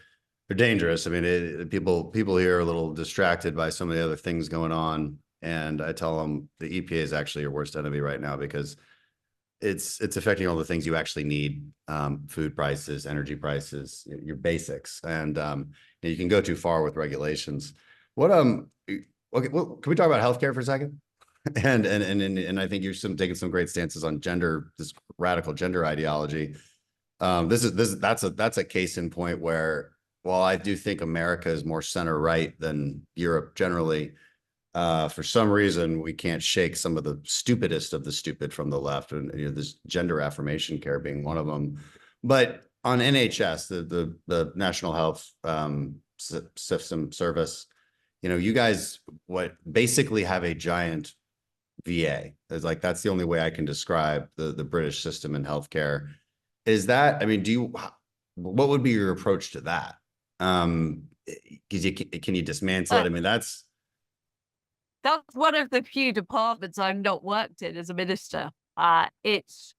dangerous. I mean, people here are a little distracted by some of the other things going on, and I tell them the EPA is actually your worst enemy right now because it's affecting all the things you actually need: food prices, energy prices, your basics, and you can go too far with regulations. What okay, well, can we talk about healthcare for a second? And I think you're taking some great stances on gender, this radical gender ideology. That's a case in point where, while I do think America is more center right than Europe generally, for some reason we can't shake some of the stupidest of the stupid from the left, and this gender affirmation care being one of them. But on NHS, the National Health System Service, you guys basically have a giant VA. It's like, that's the only way I can describe the British system in healthcare. Is that, I mean, what would be your approach to that? Because can you dismantle it? I mean, that's one of the few departments I've not worked in as a minister. It's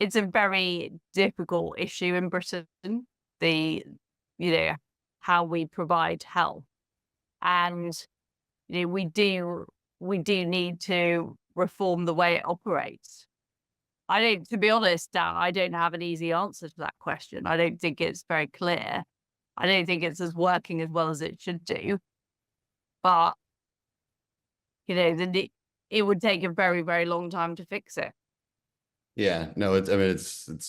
a very difficult issue in Britain, how we provide health. And we do need to reform the way it operates. To be honest, Dan, I don't have an easy answer to that question. I don't think it's very clear. I don't think it's working as well as it should do. But, it would take a very, very long time to fix it. Yeah, no, it's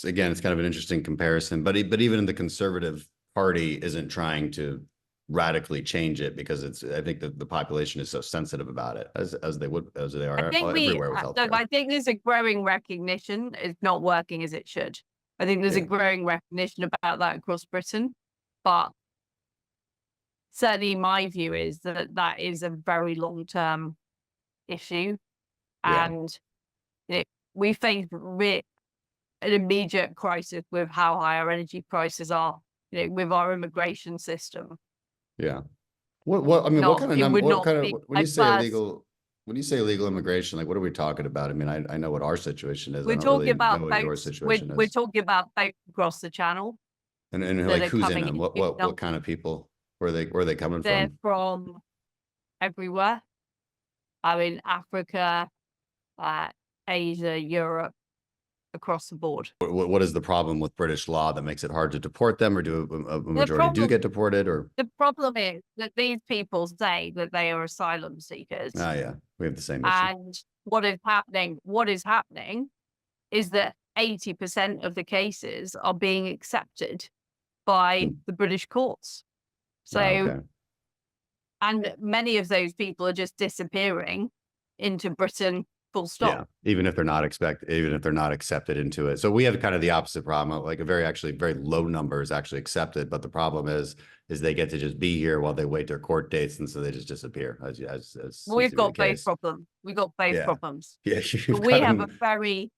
again, it's kind of an interesting comparison, but even in the Conservative Party isn't trying to radically change it, because I think that the population is so sensitive about it, as they are everywhere with healthcare. I think there's a growing recognition it's not working as it should. I think there's a growing recognition about that across Britain, but certainly my view is that is a very long-term issue, and we face an immediate crisis with how high our energy prices are, with our immigration system. Yeah. What I mean, what kind of number? When you say illegal immigration, like, what are we talking about? I mean, I know what our situation is. We're talking about your situation we're talking about boats across the channel. And like, who's in them? What kind of people? Where are they coming from? They're from everywhere. I mean, Africa, Asia, Europe, across the board. What is the problem with British law that makes it hard to deport them, or do a majority do get deported? Or the problem is that these people say that they are asylum seekers. Oh yeah, we have the same issue. And what is happening is that 80% of the cases are being accepted by the British courts. So, and many of those people are just disappearing into Britain. Full stop. Yeah, even if they're not accepted into it. So we have kind of the opposite problem. Like, very low number is actually accepted, but the problem is they get to just be here while they wait their court dates, and so they just disappear. We've got both problems. We've got both problems. Yeah, but we have a very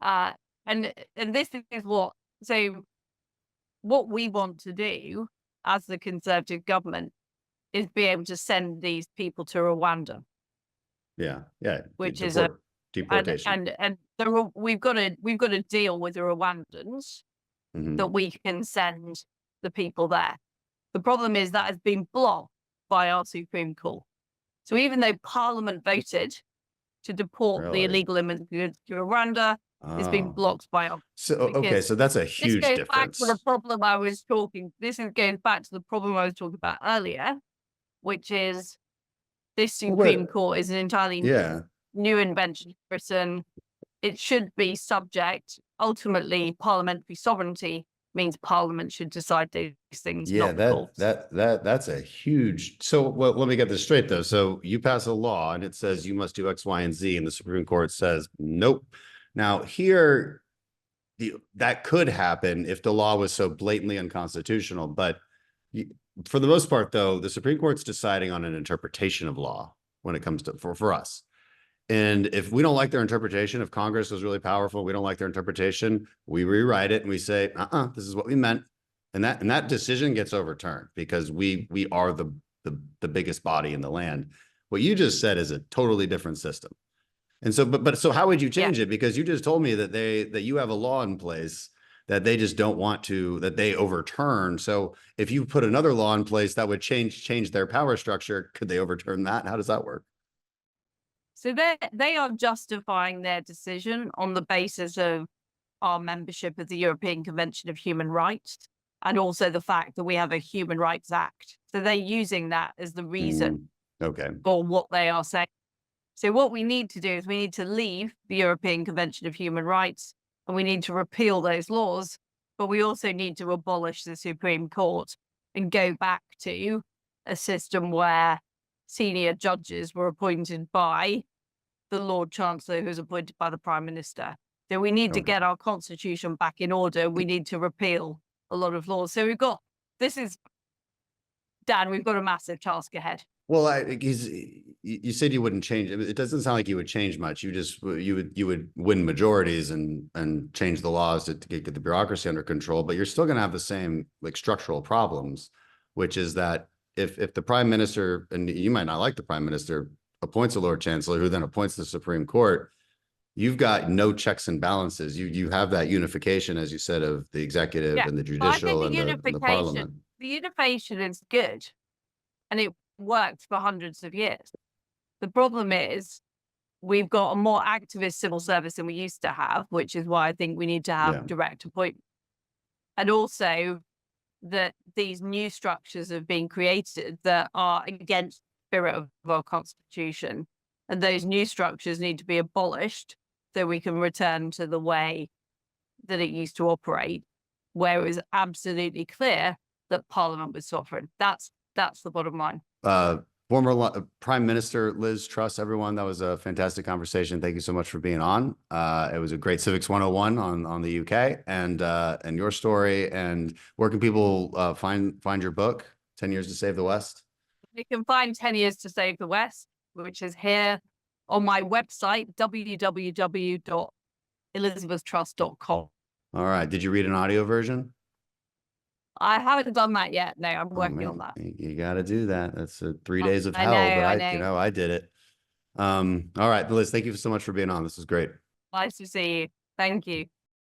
and this is what we want to do as the Conservative government is be able to send these people to Rwanda. Yeah, which is deportation. And we've got to deal with the Rwandans that we can send the people there. The problem is that has been blocked by our Supreme Court. So even though Parliament voted to deport the illegal immigrants to Rwanda, it's been blocked by our. So that's a huge difference. Back to the problem I was talking. This is going back to the problem I was talking about earlier, which is. This Supreme Court is an entirely new invention in Britain. It should be subject. Ultimately, parliamentary sovereignty means Parliament should decide these things. Yeah, that's a huge. So, well, let me get this straight though. So you pass a law and it says you must do X, Y, and Z, and the Supreme Court says nope. Now here, that could happen if the law was so blatantly unconstitutional, but. For the most part, though, the Supreme Court's deciding on an interpretation of law when it comes to for us. And if we don't like their interpretation, if Congress is really powerful, we don't like their interpretation, we rewrite it and we say, this is what we meant. And that decision gets overturned because we are the biggest body in the land. What you just said is a totally different system. And so, so how would you change it? Because you just told me that you have a law in place that they just don't want to, that they overturn. So if you put another law in place that would change their power structure, could they overturn that? How does that work? So they are justifying their decision on the basis of our membership of the European Convention of Human Rights, and also the fact that we have a Human Rights Act. So they're using that as the reason for what they are saying. So what we need to do is we need to leave the European Convention of Human Rights, and we need to repeal those laws, but we also need to abolish the Supreme Court and go back to a system where senior judges were appointed by the Lord Chancellor, who's appointed by the Prime Minister. So we need to get our constitution back in order. We need to repeal a lot of laws. So we've got a massive task ahead. Well, you said you wouldn't change. It doesn't sound like you would change much. You would win majorities and change the laws to get the bureaucracy under control. But you're still going to have the same structural problems, which is that if the Prime Minister, and you might not like the Prime Minister, appoints a Lord Chancellor who then appoints the Supreme Court, you've got no checks and balances. You have that unification, as you said, of the executive and the judicial and the parliament. The unification is good, and it worked for hundreds of years. The problem is we've got a more activist civil service than we used to have, which is why I think we need to have direct appointment. And also that these new structures have been created that are against the spirit of our constitution. And those new structures need to be abolished so we can return to the way that it used to operate, where it was absolutely clear that Parliament was sovereign. That's the bottom line. Former Prime Minister Liz Truss, everyone, that was a fantastic conversation. Thank you so much for being on. It was a great Civics 101 on the UK and your story. And where can people find your book, 10 Years to Save the West? You can find 10 Years to Save the West, which is here on my website, www.elizabethtruss.com. All right. Did you read an audio version? I haven't done that yet. No, I'm working on that. You got to do that. That's 3 days of hell, but I did it. All right, Liz, thank you so much for being on. This was great. Nice to see you. Thank you.